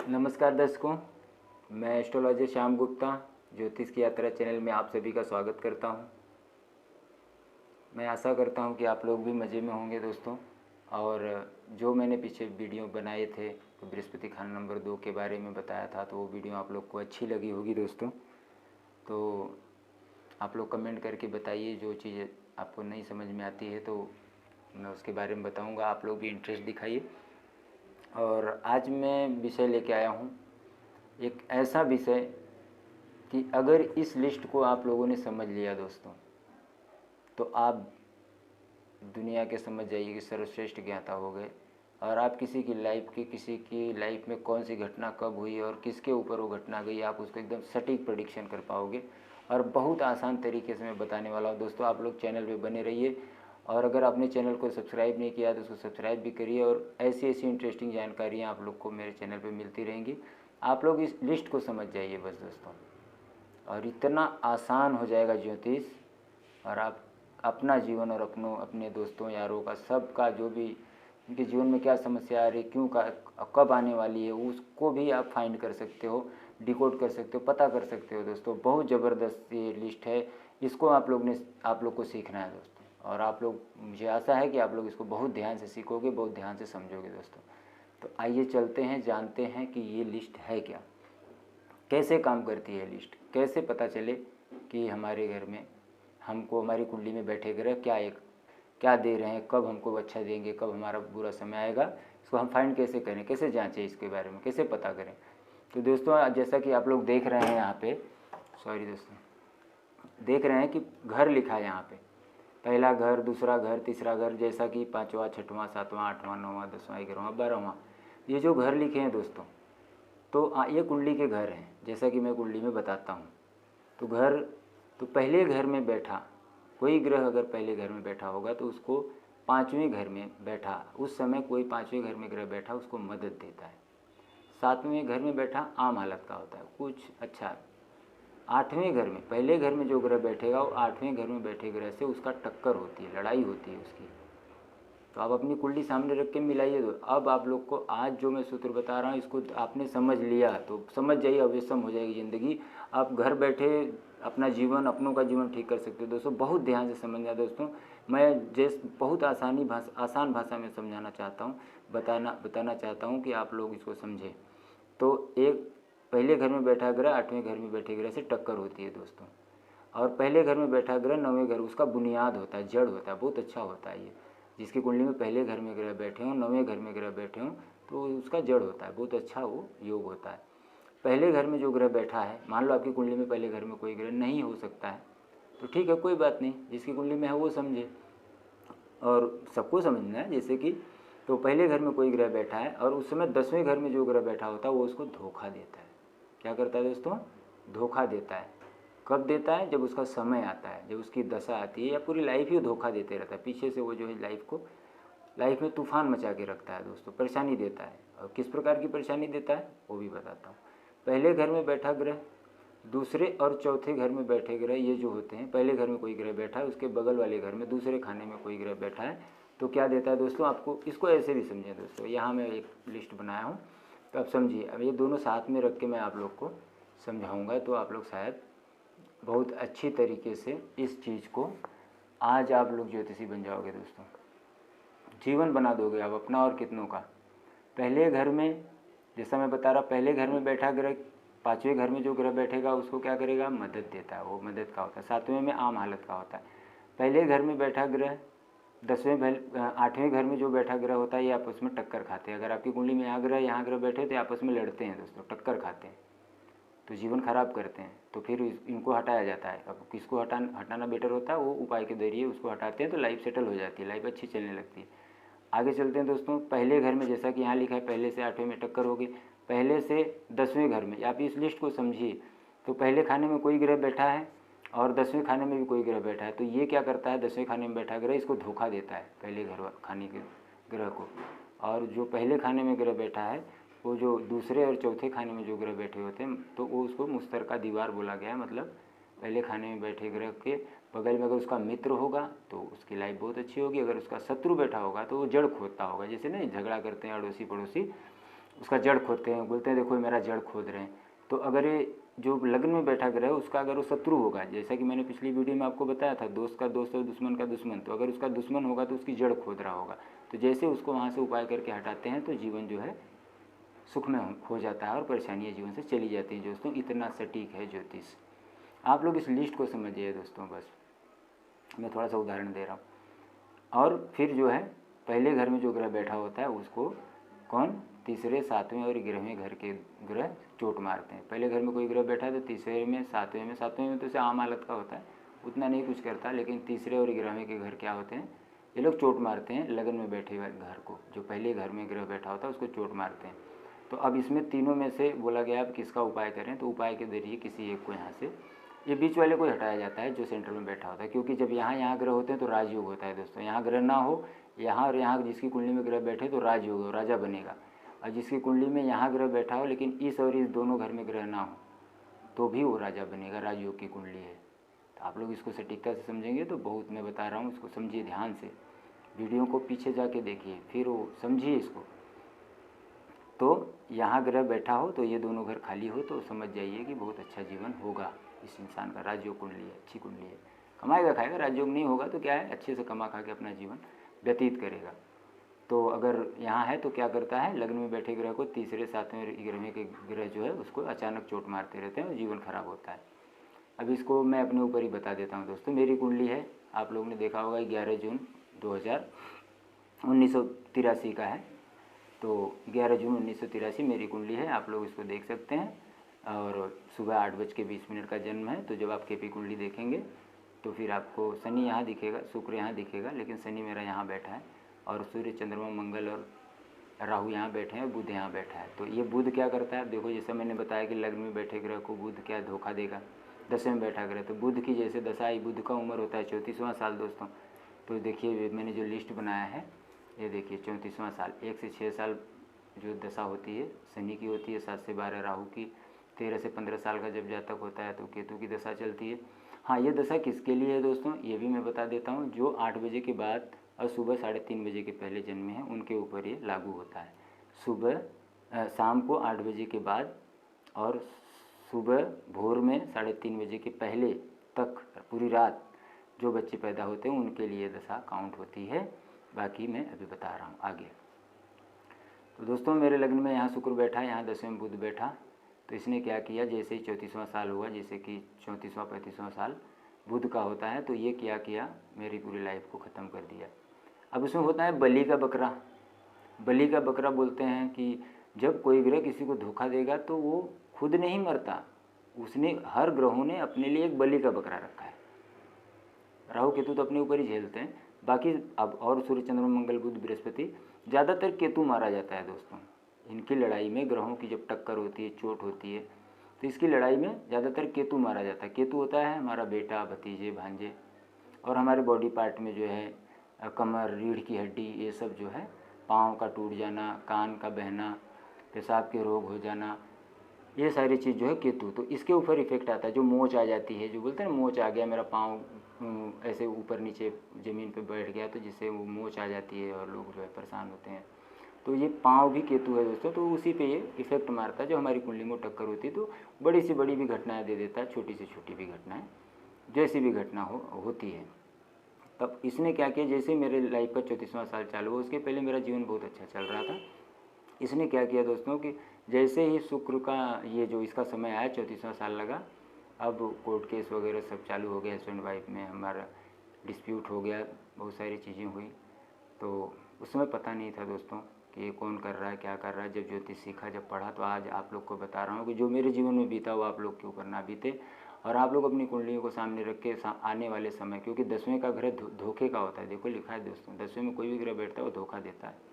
नमस्कार दर्शकों, मैं एस्ट्रोलॉजर श्याम गुप्ता ज्योतिष की यात्रा चैनल में आप सभी का स्वागत करता हूं। मैं आशा करता हूं कि आप लोग भी मज़े में होंगे दोस्तों। और जो मैंने पीछे वीडियो बनाए थे तो बृहस्पति खाना नंबर 2 के बारे में बताया था, तो वो वीडियो आप लोग को अच्छी लगी होगी दोस्तों। तो आप लोग कमेंट करके बताइए, जो चीज़ आपको नहीं समझ में आती है तो मैं उसके बारे में बताऊँगा, आप लोग भी इंटरेस्ट दिखाइए। और आज मैं विषय लेके आया हूँ, एक ऐसा विषय कि अगर इस लिस्ट को आप लोगों ने समझ लिया दोस्तों, तो आप दुनिया के समझ जाइए कि सर्वश्रेष्ठ ज्ञाता हो गए। और आप किसी की लाइफ में कौन सी घटना कब हुई और किसके ऊपर वो घटना गई, आप उसको एकदम सटीक प्रेडिक्शन कर पाओगे। और बहुत आसान तरीके से मैं बताने वाला हूँ दोस्तों। आप लोग चैनल पे बने रहिए, और अगर आपने चैनल को सब्सक्राइब नहीं किया तो उसको सब्सक्राइब भी करिए। और ऐसी ऐसी इंटरेस्टिंग जानकारियाँ आप लोग को मेरे चैनल पर मिलती रहेंगी। आप लोग इस लिस्ट को समझ जाइए बस दोस्तों, और इतना आसान हो जाएगा ज्योतिष। और आप अपना जीवन और अपने दोस्तों यारों का, सबका जो भी उनके जीवन में क्या समस्या आ रही, क्यों कब आने वाली है, उसको भी आप फाइंड कर सकते हो, डिकोड कर सकते हो, पता कर सकते हो दोस्तों। बहुत ज़बरदस्त ये लिस्ट है। इसको आप लोग को सीखना है दोस्तों। और आप लोग, मुझे आशा है कि आप लोग इसको बहुत ध्यान से सीखोगे, बहुत ध्यान से समझोगे दोस्तों। तो आइए चलते हैं, जानते हैं कि ये लिस्ट है क्या, कैसे काम करती है लिस्ट, कैसे पता चले कि हमारे घर में हमको, हमारी कुंडली में बैठे ग्रह क्या दे रहे हैं, कब हमको अच्छा देंगे, कब हमारा बुरा समय आएगा। इसको हम फाइंड कैसे करें, कैसे जांचें, इसके बारे में कैसे पता करें। तो दोस्तों, जैसा कि आप लोग देख रहे हैं यहाँ पे, सॉरी दोस्तों, देख रहे हैं कि घर लिखा है यहाँ पे, पहला घर, दूसरा घर, तीसरा घर, जैसा कि 5वां, 6वां, 7वां, 8वां, 9वां, 10वां, 11वां, 12वां, ये जो घर लिखे हैं दोस्तों, तो ये कुंडली के घर हैं। जैसा कि मैं कुंडली में बताता हूँ, तो घर, तो पहले घर में बैठा कोई ग्रह अगर पहले घर में बैठा होगा तो उसको 5वें घर में बैठा, उस समय कोई 5वें घर में ग्रह बैठा उसको मदद देता है। 7वें घर में बैठा आम हालत का होता है, कुछ अच्छा। 8वें घर में, पहले घर में जो ग्रह बैठेगा वो 8वें घर में बैठे ग्रह से उसका टक्कर होती है, लड़ाई होती है उसकी। तो आप अपनी कुंडली सामने रख के मिलाइए। तो अब आप लोग को आज जो मैं सूत्र बता रहा हूँ, इसको आपने समझ लिया तो समझ जाइए, अवश्यम हो जाएगी ज़िंदगी। आप घर बैठे अपना जीवन, अपनों का जीवन ठीक कर सकते हो दोस्तों। बहुत ध्यान से समझना दोस्तों। मैं बहुत आसान भाषा में समझाना चाहता हूँ, बताना चाहता हूँ कि आप लोग इसको समझें। तो एक पहले घर में बैठा ग्रह 8वें घर में बैठे ग्रह से टक्कर होती है दोस्तों। और पहले घर में बैठा ग्रह 9वें घर, उसका बुनियाद होता है, जड़ होता है, बहुत अच्छा होता है ये। जिसकी कुंडली में पहले घर में ग्रह बैठे हों, 9वें घर में ग्रह बैठे हों, तो उसका जड़ होता है, बहुत अच्छा वो योग होता है। पहले घर में जो ग्रह बैठा है, मान लो आपकी कुंडली में पहले घर में कोई ग्रह नहीं हो सकता है, तो ठीक है, कोई बात नहीं, जिसकी कुंडली में है वो समझे। और सबको समझना है, जैसे कि तो पहले घर में कोई ग्रह बैठा है और उस समय 10वें घर में जो ग्रह बैठा होता है वो उसको धोखा देता है। क्या करता है दोस्तों? धोखा देता है। कब देता है? जब उसका समय आता है, जब उसकी दशा आती है, या पूरी लाइफ ही धोखा देते रहता है। पीछे से वो जो है लाइफ में तूफान मचा के रखता है दोस्तों, परेशानी देता है। और किस प्रकार की परेशानी देता है वो भी बताता हूँ। पहले घर में बैठा ग्रह, दूसरे और चौथे घर में बैठे ग्रह, ये जो होते हैं, पहले घर में कोई ग्रह बैठा है, उसके बगल वाले घर में दूसरे खाने में कोई ग्रह बैठा है, तो क्या देता है दोस्तों? आपको इसको ऐसे भी समझें दोस्तों। यहाँ मैं एक लिस्ट बनाया हूँ, तो आप समझिए। अब ये दोनों साथ में रख के मैं आप लोग को समझाऊँगा, तो आप लोग शायद बहुत अच्छी तरीके से इस चीज़ को, आज आप लोग ज्योतिषी बन जाओगे दोस्तों, जीवन बना दोगे आप अपना और कितनों का। पहले घर में, जैसा मैं बता रहा, पहले घर में बैठा ग्रह 5वें घर में जो ग्रह बैठेगा उसको क्या करेगा? मदद देता है, वो मदद का होता है। 7वें में आम हालत का होता है। पहले घर में बैठा ग्रह 8वें घर में जो बैठा ग्रह होता है, ये आपस में टक्कर खाते हैं। अगर आपकी कुंडली में यहाँ ग्रह बैठे तो आपस में लड़ते हैं दोस्तों, टक्कर खाते हैं, तो जीवन खराब करते हैं। तो फिर इनको हटाया जाता है। अब किसको हटाना बेटर होता है? वो उपाय के जरिए उसको हटाते हैं, तो लाइफ सेटल हो जाती है, लाइफ अच्छी चलने लगती है। आगे चलते हैं दोस्तों। पहले घर में, जैसा कि यहाँ लिखा है, पहले से 8वें में टक्कर होगी। पहले से 10वें घर में, आप इस लिस्ट को समझिए। तो पहले खाने में कोई ग्रह बैठा है और 10वें खाने में भी कोई ग्रह बैठा है, तो ये क्या करता है? 10वें खाने में बैठा ग्रह इसको धोखा देता है, पहले खाने के ग्रह को। और जो पहले खाने में ग्रह बैठा है, वो जो दूसरे और चौथे खाने में जो ग्रह बैठे होते हैं, तो वो उसको मुश्तरका दीवार बोला गया है। मतलब पहले खाने में बैठे ग्रह के बगल में अगर उसका मित्र होगा तो उसकी लाइफ बहुत अच्छी होगी। अगर उसका शत्रु बैठा होगा तो वो जड़ खोदता होगा। जैसे ना झगड़ा करते हैं अड़ोसी पड़ोसी, उसका जड़ खोदते हैं, बोलते हैं देखो मेरा जड़ खोद रहे हैं। तो अगर ये जो लग्न में बैठा ग्रह है उसका अगर वो शत्रु होगा, जैसा कि मैंने पिछली वीडियो में आपको बताया था, दोस्त का दोस्त और दुश्मन का दुश्मन, तो अगर उसका दुश्मन होगा तो उसकी जड़ खोद रहा होगा। तो जैसे उसको वहाँ से उपाय करके हटाते हैं तो जीवन जो है सुख में हो जाता है और परेशानियाँ जीवन से चली जाती हैं दोस्तों। इतना सटीक है ज्योतिष। आप लोग इस लिस्ट को समझिए दोस्तों, बस मैं थोड़ा सा उदाहरण दे रहा हूँ। और फिर जो है पहले घर में जो ग्रह बैठा होता है उसको कौन, तीसरे सातवें और 11वें घर के ग्रह चोट मारते हैं। पहले घर में कोई ग्रह बैठा है तो तीसरे में सातवें में तो इसे आम हालत का होता है, उतना नहीं कुछ करता, लेकिन तीसरे और 11वें के घर क्या होते हैं, ये लोग चोट मारते हैं लगन में बैठे हुए घर को। जो पहले घर में ग्रह बैठा होता है उसको चोट मारते हैं। तो अब इसमें तीनों में से बोला गया अब किसका उपाय करें, तो उपाय के जरिए किसी एक को यहाँ से, ये बीच वाले को हटाया जाता है जो सेंटर में बैठा होता है, क्योंकि जब यहाँ ग्रह होते हैं तो राजयोग होता है दोस्तों। यहाँ ग्रह ना हो, यहाँ और यहाँ जिसकी कुंडली में ग्रह बैठे तो राजयोग हो, राजा बनेगा। और जिसकी कुंडली में यहाँ ग्रह बैठा हो लेकिन इस और इस दोनों घर में ग्रह ना हो तो भी वो राजा बनेगा, राजयोग की कुंडली है। तो आप लोग इसको सटीकता से समझेंगे तो बहुत, मैं बता रहा हूँ इसको समझिए ध्यान से, वीडियो को पीछे जाके देखिए फिर वो समझिए इसको। तो यहाँ ग्रह बैठा हो तो ये दोनों घर खाली हो तो समझ जाइए कि बहुत अच्छा जीवन होगा इस इंसान का। राजयोग कुंडली है, अच्छी कुंडली है, कमाएगा खाएगा। राजयोग नहीं होगा तो क्या है, अच्छे से कमा खा के अपना जीवन व्यतीत करेगा। तो अगर यहाँ है तो क्या करता है, लग्न में बैठे ग्रह को तीसरे सातवें और 11वें के ग्रह जो है उसको अचानक चोट मारते रहते हैं और जीवन खराब होता है। अब इसको मैं अपने ऊपर ही बता देता हूँ दोस्तों। मेरी कुंडली है, आप लोगों ने देखा होगा 11 जून 1983 का है। तो 11 जून 1983 मेरी कुंडली है, आप लोग इसको देख सकते हैं। और सुबह 8:20 का जन्म है। तो जब आप केपी कुंडली देखेंगे तो फिर आपको शनि यहाँ दिखेगा, शुक्र यहाँ दिखेगा, लेकिन शनि मेरा यहाँ बैठा है और सूर्य चंद्रमा मंगल और राहु यहाँ बैठे हैं, बुध यहाँ बैठा है। तो ये बुध क्या करता है, देखो जैसा मैंने बताया कि लग्न में बैठे ग्रह को बुध क्या धोखा देगा, 10वें में बैठा ग्रह। तो बुध की जैसे दशा आई, बुध का उम्र होता है 34वां साल दोस्तों। तो देखिए मैंने जो लिस्ट बनाया है ये देखिए 34वां साल, 1 से 6 साल जो दशा होती है शनि की होती है, 7 से 12 राहु की, 13 से 15 साल का जब जातक होता है तो केतु की दशा चलती है। हाँ, ये दशा किसके लिए है दोस्तों ये भी मैं बता देता हूँ। जो 8 बजे के बाद और सुबह 3:30 बजे के पहले जन्मे हैं उनके ऊपर ये लागू होता है। सुबह शाम को 8 बजे के बाद और सुबह भोर में 3:30 बजे के पहले तक पूरी रात जो बच्चे पैदा होते हैं उनके लिए दशा काउंट होती है। बाकी मैं अभी बता रहा हूँ आगे। तो दोस्तों मेरे लग्न में यहाँ शुक्र बैठा, यहाँ 10वें में बुध बैठा। तो इसने क्या किया, जैसे ही 34वां साल हुआ, जैसे कि 34वां 35वां साल बुध का होता है, तो ये क्या किया, मेरी पूरी लाइफ को ख़त्म कर दिया। अब उसमें होता है बलि का बकरा। बलि का बकरा बोलते हैं कि जब कोई ग्रह किसी को धोखा देगा तो वो खुद नहीं मरता, उसने, हर ग्रहों ने अपने लिए एक बलि का बकरा रखा है। राहु केतु तो अपने ऊपर ही झेलते हैं, बाकी अब और सूर्य चंद्रमा मंगल बुध बृहस्पति, ज़्यादातर केतु मारा जाता है दोस्तों। इनकी लड़ाई में ग्रहों की जब टक्कर होती है, चोट होती है, तो इसकी लड़ाई में ज़्यादातर केतु मारा जाता है। केतु होता है हमारा बेटा, भतीजे, भांजे, और हमारे बॉडी पार्ट में जो है कमर, रीढ़ की हड्डी, ये सब जो है, पाँव का टूट जाना, कान का बहना, पेशाब के रोग हो जाना, ये सारी चीज़ जो है केतु, तो इसके ऊपर इफेक्ट आता है। जो मोच आ जाती है, जो बोलते हैं ना मोच आ गया, मेरा पाँव ऐसे ऊपर नीचे ज़मीन पे बैठ गया, तो जिससे वो मोच आ जाती है और लोग जो है परेशान होते हैं। तो ये पाँव भी केतु है दोस्तों, तो उसी पे ये इफेक्ट मारता है। जो हमारी कुंडली में टक्कर होती है तो बड़ी से बड़ी भी घटनाएं दे देता है, छोटी से छोटी भी घटनाएं, जैसी भी घटना होती है। तब इसने क्या किया, जैसे मेरे लाइफ का 34वां साल चालू हुआ, उसके पहले मेरा जीवन बहुत अच्छा चल रहा था। इसने क्या किया दोस्तों कि जैसे ही शुक्र का ये जो इसका समय आया, 34वां साल लगा, अब कोर्ट केस वगैरह सब चालू हो गया, हस्बैंड वाइफ में हमारा डिस्प्यूट हो गया, बहुत सारी चीज़ें हुई। तो उस समय पता नहीं था दोस्तों कि ये कौन कर रहा है, क्या कर रहा है। जब ज्योतिष सीखा, जब पढ़ा, तो आज आप लोग को बता रहा हूँ कि जो मेरे जीवन में बीता वो आप लोग के ऊपर ना बीते। और आप लोग अपनी कुंडलियों को सामने रख के आने वाले समय, क्योंकि 10वें का ग्रह धोखे का होता है, देखो लिखा है दोस्तों, 10वें में कोई भी ग्रह बैठता है वो धोखा देता है।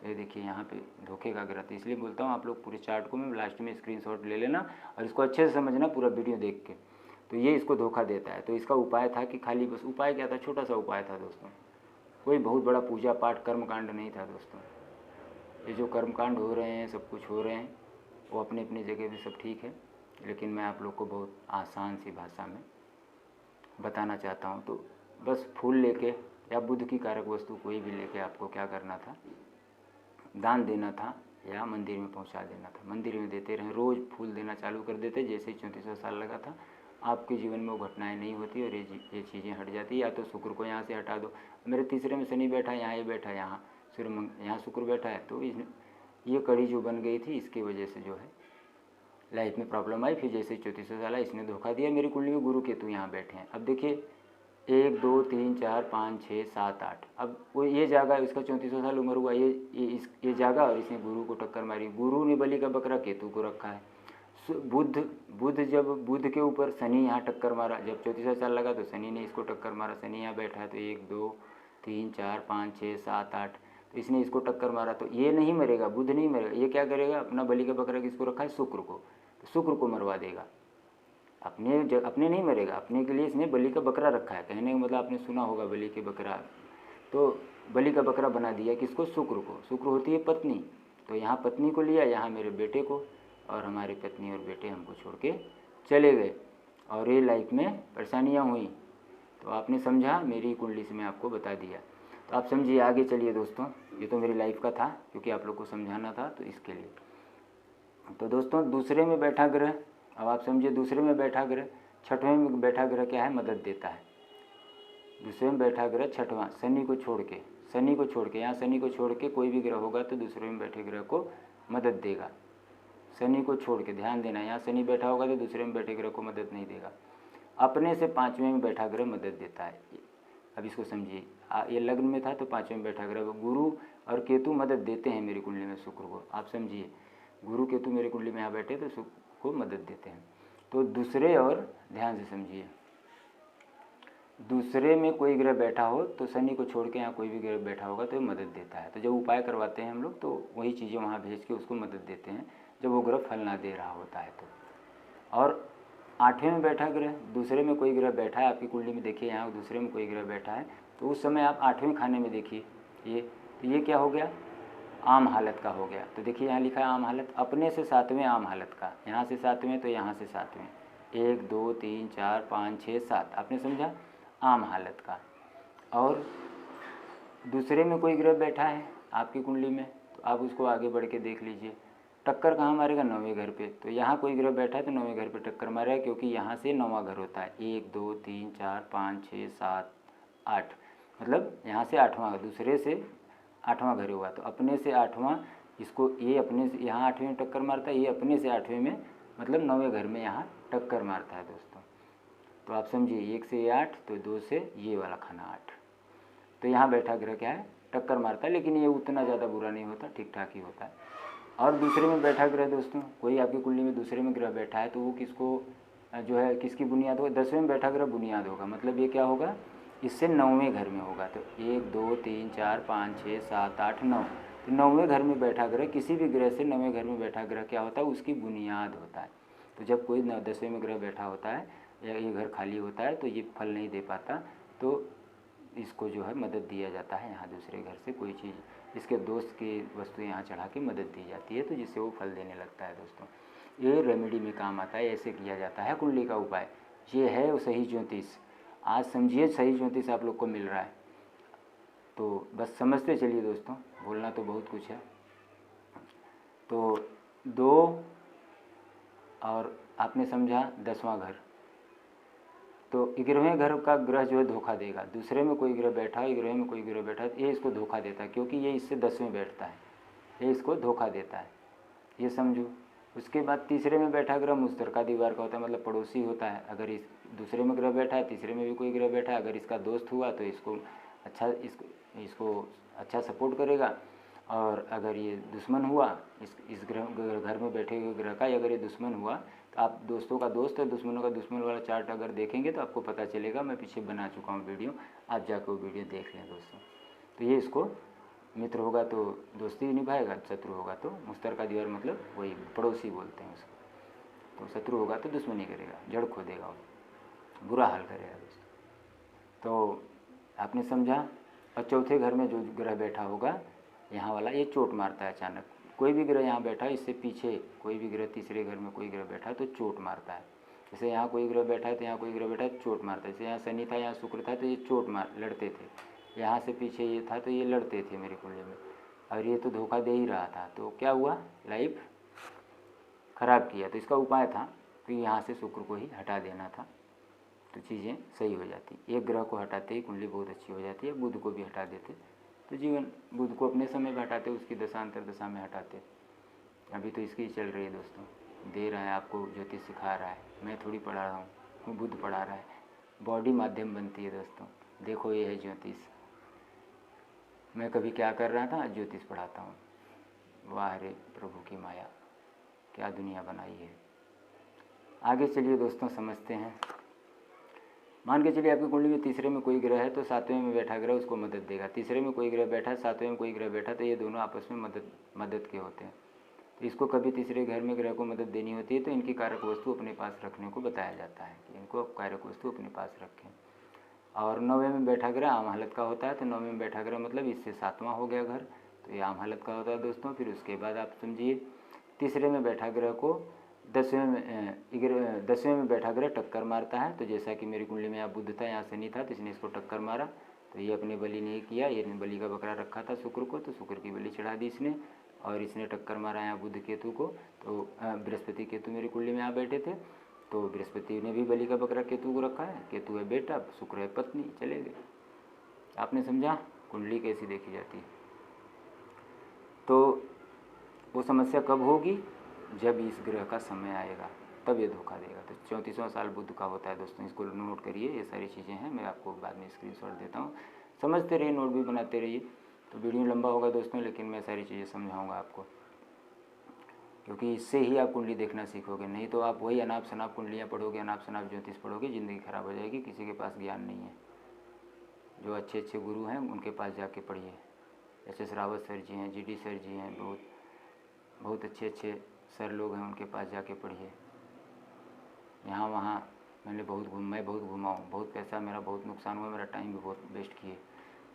तो ये देखिए यहाँ पे धोखे का ग्रह, तो इसलिए बोलता हूँ आप लोग पूरे चार्ट को मैं लास्ट में स्क्रीनशॉट ले लेना और इसको अच्छे से समझना पूरा वीडियो देख के। तो ये इसको धोखा देता है। तो इसका उपाय था कि खाली बस, उपाय क्या था, छोटा सा उपाय था दोस्तों, कोई बहुत बड़ा पूजा पाठ कर्मकांड नहीं था दोस्तों। ये जो कर्मकांड हो रहे हैं, सब कुछ हो रहे हैं, वो अपनी अपनी जगह पे सब ठीक है, लेकिन मैं आप लोग को बहुत आसान सी भाषा में बताना चाहता हूँ। तो बस फूल लेके या बुध की कारक वस्तु कोई भी लेके आपको क्या करना था, दान देना था या मंदिर में पहुंचा देना था। मंदिर में देते रहें, रोज़ फूल देना चालू कर देते। जैसे ही 34वां साल लगा था, आपके जीवन में वो घटनाएं नहीं होती और ये चीज़ें हट जाती। या तो शुक्र को यहाँ से हटा दो। मेरे तीसरे में शनि बैठा है, यहाँ ये बैठा है, यहाँ यहाँ शुक्र बैठा है, तो ये कड़ी जो बन गई थी, इसकी वजह से जो है लाइफ में प्रॉब्लम आई। फिर जैसे 34वां साल इसने धोखा दिया। मेरी कुंडली में गुरु केतु यहाँ बैठे हैं। अब देखिए 1 2 3 4 5 6 7 8, अब वो ये जागा, इसका 34वां साल उम्र हुआ, ये जागा और इसने गुरु को टक्कर मारी। गुरु ने बलि का बकरा केतु को रखा है। जब बुध के ऊपर शनि यहाँ टक्कर मारा, जब 34वां साल लगा तो शनि ने इसको टक्कर मारा। शनि यहाँ बैठा है, तो 1 2 3 4 5 6 7 8, तो इसने इसको टक्कर मारा। तो ये नहीं मरेगा, बुध नहीं मरेगा। ये क्या करेगा, अपना बलि का बकरा किसको रखा है, शुक्र को, तो शुक्र को मरवा देगा। अपने नहीं मरेगा, अपने के लिए इसने बलि का बकरा रखा है। कहने का मतलब आपने सुना होगा बलि के बकरा, तो बलि का बकरा बना दिया किसको, शुक्र को। शुक्र होती है पत्नी, तो यहाँ पत्नी को लिया, यहाँ मेरे बेटे को, और हमारी पत्नी और बेटे हमको छोड़ के चले गए और ये लाइफ में परेशानियाँ हुई। तो आपने समझा, मेरी कुंडली से मैं आपको बता दिया। तो आप समझिए, आगे चलिए दोस्तों। ये तो मेरी लाइफ का था, क्योंकि आप लोग को समझाना था, तो इसके लिए। तो दोस्तों, दूसरे में बैठा ग्रह, अब आप समझिए, दूसरे में बैठा ग्रह, छठवें में बैठा ग्रह क्या है, मदद देता है। दूसरे में बैठा ग्रह छठवां, शनि को छोड़ के, यहाँ शनि को छोड़ के कोई भी ग्रह होगा तो दूसरे में बैठे ग्रह को मदद देगा। शनि को छोड़ के ध्यान देना, यहाँ शनि बैठा होगा तो दूसरे में बैठे ग्रह को मदद नहीं देगा। अपने से 5वें में बैठा ग्रह मदद देता है। अब इसको समझिए, ये लग्न में था तो 5वें में बैठा ग्रह, गुरु और केतु मदद देते हैं मेरी कुंडली में शुक्र को। आप समझिए, गुरु केतु मेरी कुंडली में यहाँ बैठे तो शुक्र को मदद देते हैं। तो दूसरे, और ध्यान से समझिए, दूसरे में कोई ग्रह बैठा हो तो शनि को छोड़ के यहाँ कोई भी ग्रह बैठा होगा तो मदद देता है। तो जब उपाय करवाते हैं हम लोग, तो वही चीज़ें वहाँ भेज के उसको मदद देते हैं, जब वो ग्रह फल ना दे रहा होता है तो। और 8वें में बैठा ग्रह, दूसरे में कोई ग्रह बैठा है आपकी कुंडली में, देखिए यहाँ दूसरे में कोई ग्रह बैठा है, तो उस समय आप 8वें खाने में देखिए, ये क्या हो गया, आम हालत का हो गया। तो देखिए यहाँ लिखा है आम हालत, अपने से 7वें आम हालत का, यहाँ से 7वें तो यहाँ से 7वें, 1 2 3 4 5 6 7, आपने समझा, आम हालत का। और दूसरे में कोई ग्रह बैठा है आपकी कुंडली में, तो आप उसको आगे बढ़ के देख लीजिए। टक्कर कहाँ मारेगा, 9वें घर पे। तो यहाँ कोई ग्रह बैठा है तो 9वें घर पे टक्कर मारेगा, क्योंकि यहाँ से 9वां घर होता है। 1 2 3 4 5 6 7 8, मतलब यहाँ से 8वां, दूसरे से 8वां घर हुआ। तो अपने से 8वां, इसको ये अपने से यहाँ 8वें में टक्कर मारता है, ये अपने से 8वें में, मतलब 9वें घर में यहाँ टक्कर मारता है दोस्तों। तो आप समझिए, 1 से 8, तो 2 से ये वाला खाना 8, तो यहाँ बैठा ग्रह क्या है, टक्कर मारता है। लेकिन ये उतना ज़्यादा बुरा नहीं होता, ठीक ठाक ही होता है। और दूसरे में बैठा ग्रह दोस्तों, कोई आपकी कुंडली में दूसरे में ग्रह बैठा है, तो वो किसको जो है, किसकी बुनियाद होगा, 10वें में बैठा ग्रह बुनियाद होगा। मतलब ये क्या होगा, इससे 9वें घर में होगा। तो 1 2 3 4 5 6 7 8 9, तो 9वें घर में बैठा ग्रह, किसी भी ग्रह से 9वें घर में बैठा ग्रह क्या होता है, उसकी बुनियाद होता है। तो जब कोई 10वें में ग्रह बैठा होता है या ये घर खाली होता है, तो ये फल नहीं दे पाता, तो इसको जो है मदद दिया जाता है। यहाँ दूसरे घर से कोई चीज़, इसके दोस्त की वस्तु यहाँ चढ़ा के मदद दी जाती है, तो जिससे वो फल देने लगता है दोस्तों। ये रेमेडी में काम आता है, ऐसे किया जाता है कुंडली का उपाय। ये है वो सही ज्योतिष। आज समझिए, सही ज्योतिष आप लोग को मिल रहा है, तो बस समझते चलिए दोस्तों, बोलना तो बहुत कुछ है। तो 2, और आपने समझा 10वां घर, तो 11वें घर का ग्रह जो है धोखा देगा। दूसरे में कोई ग्रह बैठा है, 11वें में कोई ग्रह बैठा है, ये इसको धोखा देता है, क्योंकि ये इससे 10वें बैठता है, ये इसको धोखा देता है, ये समझो। उसके बाद तीसरे में बैठा ग्रह मुश्तरका दीवार का होता है, मतलब पड़ोसी होता है। अगर इस दूसरे में ग्रह बैठा है, तीसरे में भी कोई ग्रह बैठा है, अगर इसका दोस्त हुआ तो इसको अच्छा सपोर्ट करेगा। और अगर ये दुश्मन हुआ, इस घर में बैठे हुए ग्रह का अगर ये दुश्मन हुआ, तो आप दोस्तों का दोस्त है, दुश्मनों का दुश्मन वाला चार्ट अगर देखेंगे तो आपको पता चलेगा। मैं पीछे बना चुका हूँ वीडियो, आप जाकर वो वीडियो देख लें दोस्तों। तो ये इसको मित्र होगा तो दोस्ती निभाएगा, शत्रु होगा तो मुश्तरका दीवार, मतलब वही पड़ोसी बोलते हैं उसको। तो शत्रु होगा तो दुश्मनी करेगा, जड़ खो देगा, वो बुरा हाल करेगा दोस्तों। तो आपने समझा। और चौथे घर में जो ग्रह बैठा होगा यहाँ वाला, ये चोट मारता है अचानक। कोई भी ग्रह यहाँ बैठा है, इससे पीछे कोई भी ग्रह, तीसरे घर में कोई ग्रह बैठा है तो चोट मारता है। जैसे यहाँ कोई ग्रह बैठा है तो यहाँ कोई ग्रह बैठा है, चोट मारता है। जैसे यहाँ शनि था, यहाँ शुक्र था, तो ये लड़ते थे। यहाँ से पीछे ये था तो ये लड़ते थे मेरी कुंडली में, और ये तो धोखा दे ही रहा था, तो क्या हुआ, लाइफ खराब किया। तो इसका उपाय था कि यहाँ से शुक्र को ही हटा देना था, तो चीज़ें सही हो जाती। एक ग्रह को हटाते ही कुंडली बहुत अच्छी हो जाती है। बुध को भी हटा देते तो जीवन, बुध को अपने समय में हटाते, उसकी दशांतर दशा में हटाते। अभी तो इसकी चल रही है दोस्तों, दे रहा है आपको, ज्योतिष सिखा रहा है, मैं थोड़ी पढ़ा रहा हूँ, बुध पढ़ा रहा है। बॉडी माध्यम बनती है दोस्तों, देखो ये है ज्योतिष। मैं कभी क्या कर रहा था, ज्योतिष पढ़ाता हूँ। वाह रे प्रभु की माया, क्या दुनिया बनाई है। आगे चलिए दोस्तों समझते हैं। मान के चलिए आपकी कुंडली में तीसरे में कोई ग्रह है तो सातवें में बैठा ग्रह उसको मदद देगा। तीसरे में कोई ग्रह बैठा, सातवें में कोई ग्रह बैठा, तो ये दोनों आपस में मदद के होते हैं। तो इसको कभी तीसरे घर में ग्रह को मदद देनी होती है तो इनकी कारक वस्तु अपने पास रखने को बताया जाता है कि इनको कारक वस्तु अपने पास रखें। और नौवें में बैठा ग्रह आम हालत का होता है, तो नौवें में बैठा ग्रह मतलब इससे सातवां हो गया घर, तो ये आम हालत का होता है दोस्तों। फिर उसके बाद आप समझिए तीसरे में बैठा ग्रह को दसवें में बैठा ग्रह टक्कर मारता है। तो जैसा कि मेरी कुंडली में यहाँ बुध था, यहाँ शनि था, तो इसने इसको टक्कर मारा, तो ये अपने बलि नहीं किया, ये बलि का बकरा रखा था शुक्र को, तो शुक्र की बलि चढ़ा दी इसने, और इसने टक्कर मारा यहाँ बुध केतु को। तो बृहस्पति केतु मेरी कुंडली में यहाँ बैठे थे, तो बृहस्पति ने भी बलि का बकरा केतु को रखा है, केतु है बेटा, शुक्र है पत्नी, चले गए। आपने समझा कुंडली कैसी देखी जाती है। तो वो समस्या कब होगी, जब इस ग्रह का समय आएगा, तब ये धोखा देगा। तो 34वां साल बुध का होता है दोस्तों, इसको नोट करिए, ये सारी चीज़ें हैं, मैं आपको बाद में स्क्रीनशॉट देता हूँ, समझते रहिए, नोट भी बनाते रहिए। तो वीडियो लंबा होगा दोस्तों, लेकिन मैं सारी चीज़ें समझाऊँगा आपको, क्योंकि इससे ही आप कुंडली देखना सीखोगे। नहीं तो आप वही अनाप शनाप कुंडलियाँ पढ़ोगे, अनाप शनाप ज्योतिष पढ़ोगे, ज़िंदगी खराब हो जाएगी। किसी के पास ज्ञान नहीं है। जो अच्छे अच्छे गुरु हैं उनके पास जाके पढ़िए। HS रावत सर जी हैं, GD सर जी हैं, बहुत अच्छे अच्छे सर लोग हैं, उनके पास जाके पढ़िए। यहाँ वहाँ मैं बहुत घूमा हूँ, बहुत पैसा मेरा बहुत नुकसान हुआ, मेरा टाइम भी बहुत वेस्ट किए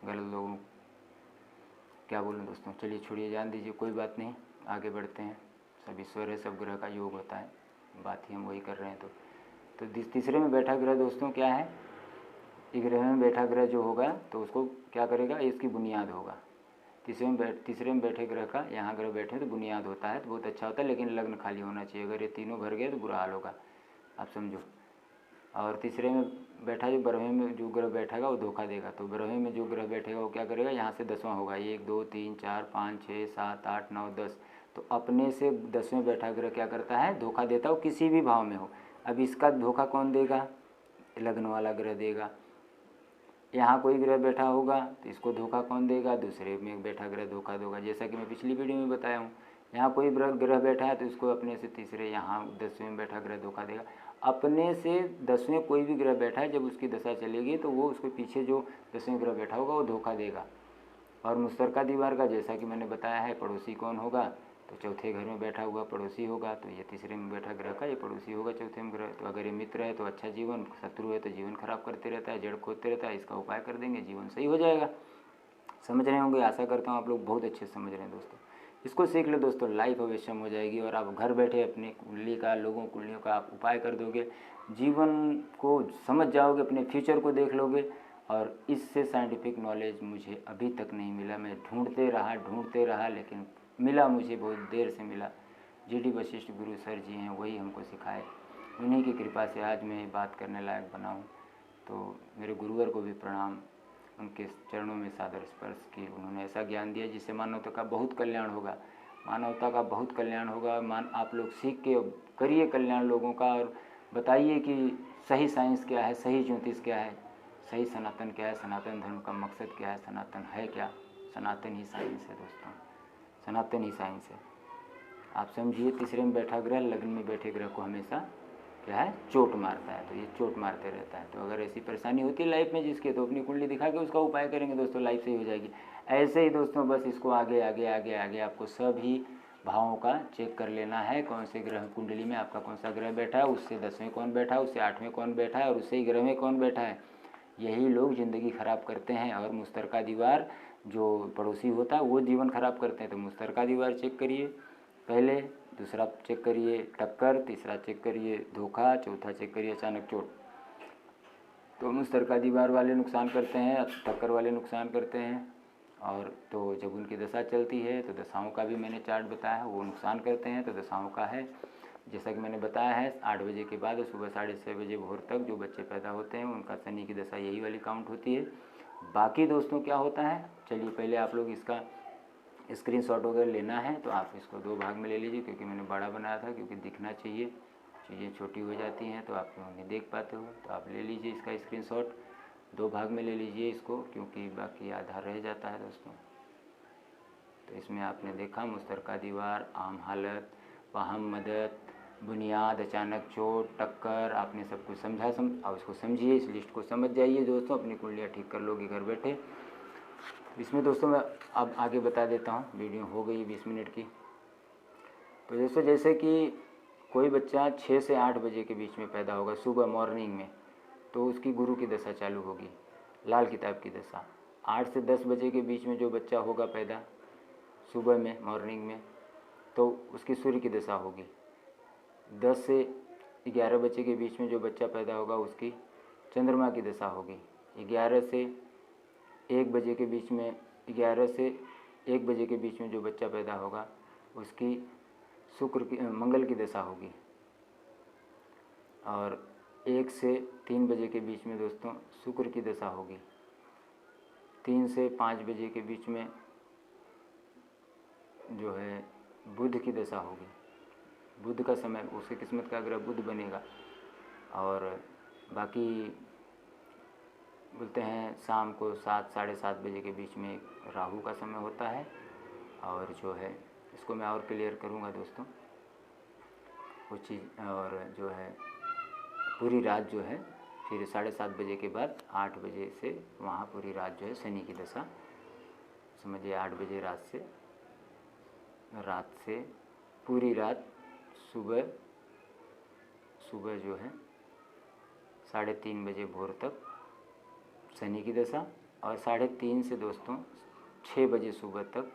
गलत लोगों, क्या बोलूँ दोस्तों। चलिए छोड़िए, जान दीजिए, कोई बात नहीं, आगे बढ़ते हैं। सब ईश्वर है, सब ग्रह का योग होता है, बात ही हम वही कर रहे हैं। तो तीसरे में बैठा ग्रह दोस्तों क्या है, ग्रह में बैठा ग्रह जो होगा तो उसको क्या करेगा, इसकी बुनियाद होगा। तीसरे में बैठे ग्रह का, यहाँ ग्रह बैठे तो बुनियाद होता है, तो बहुत अच्छा होता है, लेकिन लग्न खाली होना चाहिए। अगर ये तीनों भर गए तो बुरा हाल होगा, आप समझो। और तीसरे में बैठा जो बरहवें में जो ग्रह बैठेगा वो धोखा देगा। तो बरहवें में जो ग्रह बैठेगा वो क्या करेगा, यहाँ से 10वां होगा, 1 2 3 4 5 6 7 8 9 10, तो अपने से 10वें बैठा ग्रह क्या करता है, धोखा देता हो, किसी भी भाव में हो। अब इसका धोखा कौन देगा, लग्न वाला ग्रह देगा। यहाँ कोई ग्रह बैठा होगा तो इसको धोखा कौन देगा, दूसरे में बैठा ग्रह धोखा देगा। जैसा कि मैं पिछली वीडियो में बताया हूँ, यहाँ कोई ग्रह बैठा है तो इसको अपने से तीसरे, यहाँ 10वें में बैठा ग्रह धोखा देगा। अपने से 10वें कोई भी ग्रह बैठा है, जब उसकी दशा चलेगी तो वो उसके पीछे जो 10वें ग्रह बैठा होगा वो धोखा देगा। और मुश्तरका दीवार का, जैसा कि मैंने बताया है, पड़ोसी कौन होगा, तो चौथे घर में बैठा हुआ पड़ोसी होगा। तो ये तीसरे में बैठा ग्रह का ये पड़ोसी होगा चौथे में ग्रह। तो अगर ये मित्र है तो अच्छा जीवन, शत्रु है तो जीवन खराब करते रहता है, जड़ खोदते रहता है। इसका उपाय कर देंगे, जीवन सही हो जाएगा। समझ रहे होंगे, आशा करता हूँ आप लोग बहुत अच्छे से समझ रहे हैं दोस्तों। इसको सीख लो दोस्तों, लाइफ अवश्य हो जाएगी। और आप घर बैठे अपनी कुंडली का, लोगों कुंडलियों का आप उपाय कर दोगे, जीवन को समझ जाओगे, अपने फ्यूचर को देख लोगे। और इससे साइंटिफिक नॉलेज मुझे अभी तक नहीं मिला, मैं ढूंढते रहा, लेकिन मिला, मुझे बहुत देर से मिला। GD वशिष्ठ गुरु सर जी हैं, वही हमको सिखाए, उन्हीं की कृपा से आज मैं बात करने लायक बना हूँ। तो मेरे गुरुवर को भी प्रणाम, उनके चरणों में सादर स्पर्श किए। उन्होंने ऐसा ज्ञान दिया जिससे मानवता का बहुत कल्याण होगा, मानवता का बहुत कल्याण होगा। आप लोग सीख के करिए कल्याण लोगों का, और बताइए कि सही साइंस क्या है, सही ज्योतिष क्या है, सही सनातन क्या है, सनातन धर्म का मकसद क्या है, सनातन है क्या। सनातन ही साइंस है दोस्तों, सनातन ही साइंस है। आप समझिए, तीसरे में बैठा ग्रह लग्न में बैठे ग्रह को हमेशा क्या है, चोट मारता है। तो ये चोट मारते रहता है। तो अगर ऐसी परेशानी होती है लाइफ में जिसके, तो अपनी कुंडली दिखा के उसका उपाय करेंगे दोस्तों, लाइफ सही हो जाएगी। ऐसे ही दोस्तों, बस इसको आगे आगे आगे आगे आपको सभी भावों का चेक कर लेना है, कौन से ग्रह कुंडली में आपका कौन सा ग्रह बैठा है, उससे 10वें कौन बैठा है, उससे 8वें कौन बैठा है, और उससे 11वें कौन बैठा है। यही लोग ज़िंदगी ख़राब करते हैं। और मुश्तरका दीवार जो पड़ोसी होता है वो जीवन ख़राब करते हैं। तो मुश्तरका दीवार चेक करिए पहले, दूसरा चेक करिए टक्कर, तीसरा चेक करिए धोखा, चौथा चेक करिए अचानक चोट। तो मुश्तरका दीवार वाले नुकसान करते हैं, टक्कर वाले नुकसान करते हैं, और तो जब उनकी दशा चलती है तो दशाओं का भी मैंने चार्ट बताया है, वो नुकसान करते हैं तो दशाओं का है। जैसा कि मैंने बताया है 8 बजे के बाद सुबह 6:30 बजे भोर तक जो बच्चे पैदा होते हैं उनका शनि की दशा यही वाली काउंट होती है। बाकी दोस्तों क्या होता है, चलिए पहले आप लोग इसका स्क्रीनशॉट वगैरह लेना है तो आप इसको 2 भाग में ले लीजिए, क्योंकि मैंने बड़ा बनाया था, क्योंकि दिखना चाहिए, चीज़ें छोटी हो जाती हैं तो आप लोग नहीं देख पाते हो। तो आप ले लीजिए इसका स्क्रीनशॉट, 2 भाग में ले लीजिए इसको, क्योंकि बाकी आधा रह जाता है दोस्तों। तो इसमें आपने देखा मुश्तरका दीवार, आम हालत, वाहम मदद, बुनियाद, अचानक चोट, टक्कर, आपने सब कुछ समझा और उसको समझिए, इस लिस्ट को समझ जाइए दोस्तों, अपनी कुंडलियाँ ठीक कर लोगे घर बैठे। इसमें दोस्तों मैं अब आगे बता देता हूँ, वीडियो हो गई 20 मिनट की। तो दोस्तों जैसे कि कोई बच्चा 6 से 8 बजे के बीच में पैदा होगा सुबह मॉर्निंग में, तो उसकी गुरु की दशा चालू होगी, लाल किताब की दशा। 8 से 10 बजे के बीच में जो बच्चा होगा पैदा सुबह में मॉर्निंग में, तो उसकी सूर्य की दशा होगी। 10 से 11 बजे के बीच में जो बच्चा पैदा होगा उसकी चंद्रमा की दशा होगी। 11 से 1 बजे के बीच में, 11 से 1 बजे के बीच में जो बच्चा पैदा होगा उसकी मंगल की दशा होगी। और 1 से 3 बजे के बीच में दोस्तों शुक्र की दशा होगी। 3 से 5 बजे के बीच में जो है बुध की दशा होगी। बुध का समय, उसकी किस्मत का ग्रह बुध बनेगा। और बाकी बोलते हैं शाम को 7 साढ़े 7 बजे के बीच में राहु का समय होता है। और जो है इसको मैं और क्लियर करूँगा दोस्तों कुछ चीज़। और जो है पूरी रात जो है फिर 7:30 बजे के बाद 8 बजे से वहाँ पूरी रात जो है शनि की दशा, समझिए 8 बजे रात से पूरी रात सुबह जो है 3:30 बजे भोर तक शनि की दशा। और 3:30 से दोस्तों 6 बजे सुबह तक,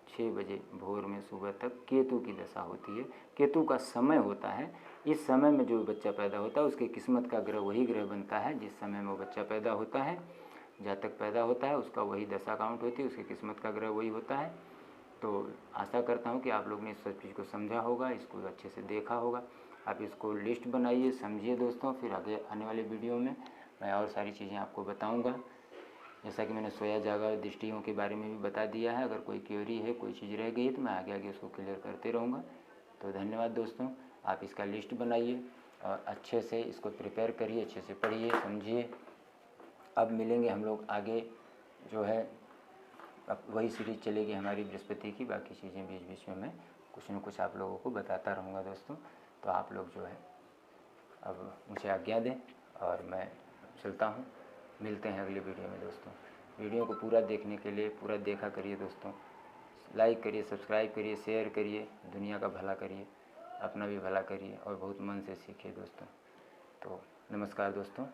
6 बजे भोर में सुबह तक केतु की दशा होती है। केतु का समय होता है, इस समय में जो बच्चा पैदा होता है उसकी किस्मत का ग्रह वही ग्रह बनता है जिस समय में वो बच्चा पैदा होता है, जातक पैदा होता है उसका वही दशा काउंट होती है, उसकी किस्मत का ग्रह वही होता है। तो आशा करता हूँ कि आप लोग ने इस सब चीज़ को समझा होगा, इसको अच्छे से देखा होगा। आप इसको लिस्ट बनाइए, समझिए दोस्तों, फिर आगे आने वाले वीडियो में मैं और सारी चीज़ें आपको बताऊँगा। जैसा कि मैंने सोया जागा दृष्टियों के बारे में भी बता दिया है। अगर कोई क्वेरी है, कोई चीज़ रह गई है तो मैं आगे आगे उसको क्लियर करते रहूँगा। तो धन्यवाद दोस्तों, आप इसका लिस्ट बनाइए और अच्छे से इसको प्रिपेयर करिए, अच्छे से पढ़िए, समझिए। अब मिलेंगे हम लोग आगे, जो है अब वही सीरीज चलेगी हमारी बृहस्पति की, बाकी चीज़ें बीच बीच में मैं कुछ न कुछ आप लोगों को बताता रहूँगा दोस्तों। तो आप लोग जो है अब मुझे आज्ञा दें और मैं चलता हूँ। मिलते हैं अगली वीडियो में दोस्तों। वीडियो को पूरा देखने के लिए पूरा देखा करिए दोस्तों, लाइक करिए, सब्सक्राइब करिए, शेयर करिए, दुनिया का भला करिए, अपना भी भला करिए और बहुत मन से सीखिए दोस्तों। तो नमस्कार दोस्तों।